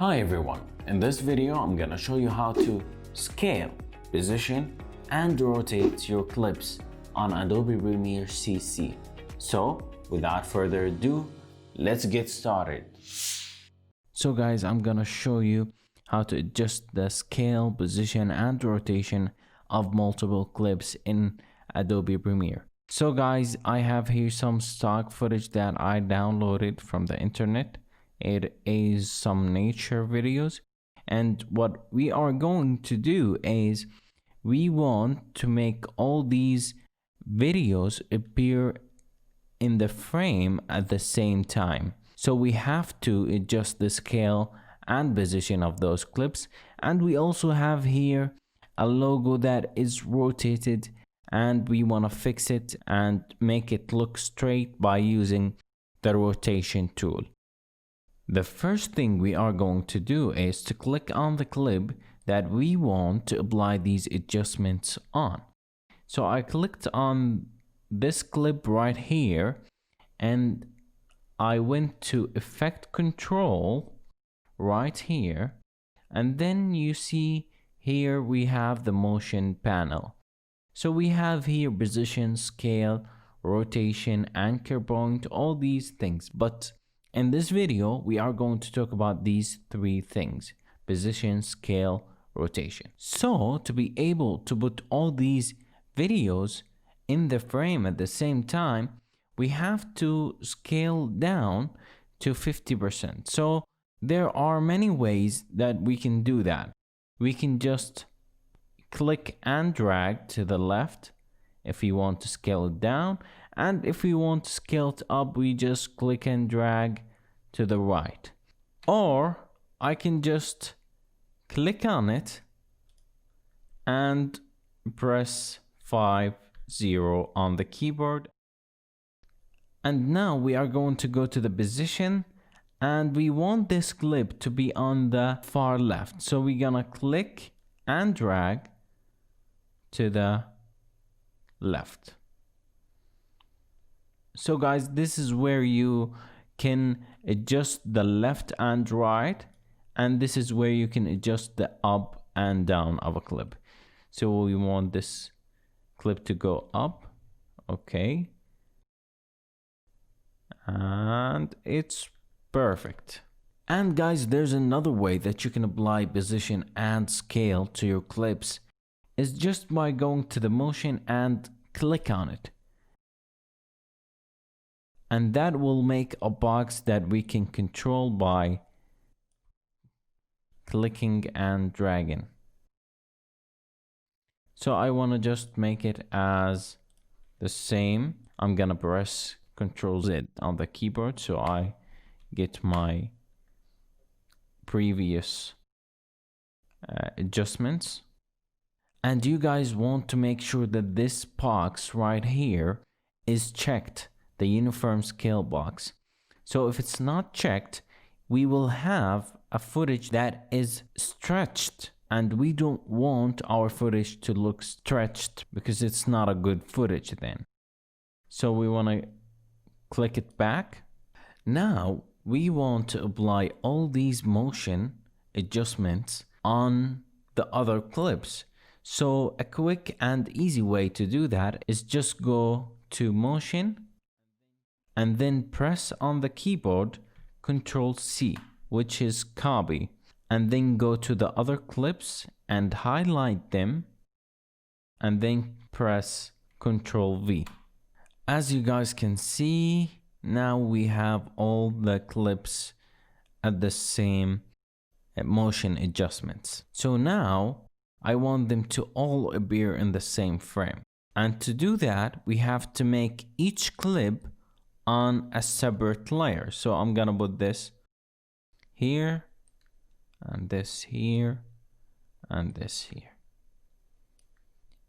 Hi everyone, in this video I'm gonna show you how to scale, position and rotate your clips on Adobe Premiere CC. So without further ado, let's get started. So guys, I'm gonna show you how to adjust the scale, position and rotation of multiple clips in Adobe Premiere. So guys, I have here some stock footage that I downloaded from the internet. It is some nature videos, and what we are going to do is we want to make all these videos appear in the frame at the same time. So we have to adjust the scale and position of those clips, and we also have here a logo that is rotated, and we want to fix it and make it look straight by using the rotation tool. The first thing we are going to do is to click on the clip that we want to apply these adjustments on. So I clicked on this clip right here and I went to Effect Control right here, and then you see here we have the motion panel. So we have here position, scale, rotation, anchor point, all these things, but in this video, we are going to talk about these three things: position, scale, rotation. So to be able to put all these videos in the frame at the same time, we have to scale down to 50%. So there are many ways that we can do that. We can just click and drag to the left if we want to scale it down, and if we want to scale it up, we just click and drag to the right. Or I can just click on it and press 50 on the keyboard. And now we are going to go to the position, and we want this clip to be on the far left. So we're gonna click and drag to the left. So guys, this is where you can adjust the left and right, and this is where you can adjust the up and down of a clip. So we want this clip to go up, okay, and it's perfect. And guys, there's another way that you can apply position and scale to your clips. Is just by going to the motion and click on it, and that will make a box that we can control by clicking and dragging. So I want to just make it as the same. I'm gonna press Ctrl Z on the keyboard so I get my previous adjustments. And you guys want to make sure that this box right here is checked, the uniform scale box. So if it's not checked, we will have a footage that is stretched, and we don't want our footage to look stretched because it's not a good footage then. So we want to click it back. Now we want to apply all these motion adjustments on the other clips. So a quick and easy way to do that is just go to motion and then press on the keyboard Ctrl C, which is copy, and then go to the other clips and highlight them, and then press Ctrl V. As you guys can see, now we have all the clips at the same motion adjustments. So now I want them to all appear in the same frame. And to do that, we have to make each clip on a separate layer. So I'm gonna put this here, and this here, and this here.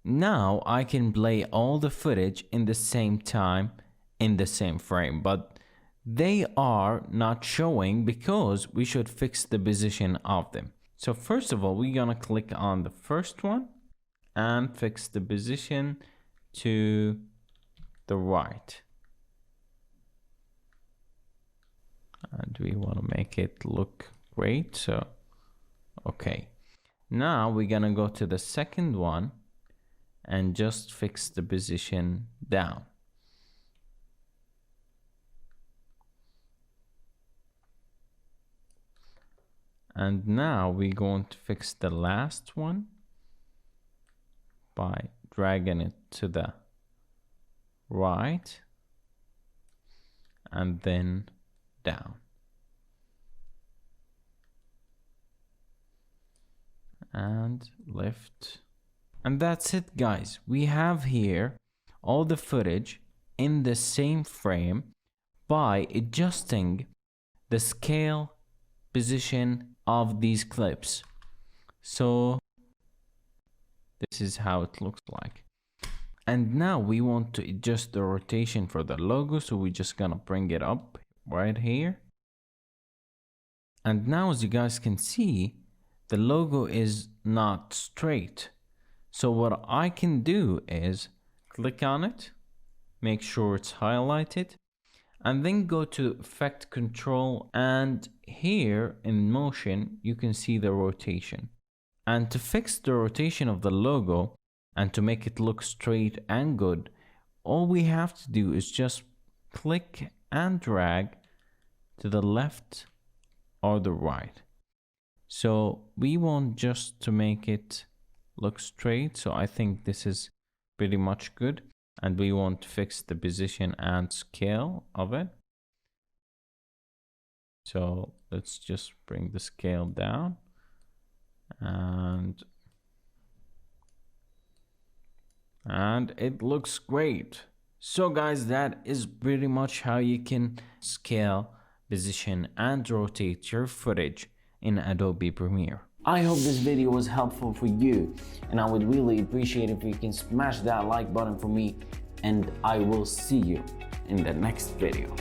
Now I can play all the footage in the same time in the same frame, but they are not showing because we should fix the position of them. So first of all, we're gonna click on the first one and fix the position to the right. And we want to make it look great. So, okay. Now we're gonna go to the second one and just fix the position down. And now we're going to fix the last one by dragging it to the right and then down. And lift. And that's it, guys. We have here all the footage in the same frame by adjusting the scale position of these clips. So this is how it looks like. And now we want to adjust the rotation for the logo, so we're just gonna bring it up right here. And now, as you guys can see, the logo is not straight. So what I can do is click on it, make sure it's highlighted, and then go to Effect Control, and here in Motion you can see the rotation. And to fix the rotation of the logo and to make it look straight and good, all we have to do is just click and drag to the left or the right. So we want just to make it look straight, so I think this is pretty much good. And we want to fix the position and scale of it. So let's just bring the scale down, and it looks great. So guys, that is pretty much how you can scale, position, and rotate your footage in Adobe Premiere. I hope this video was helpful for you, and I would really appreciate if you can smash that like button for me, and I will see you in the next video.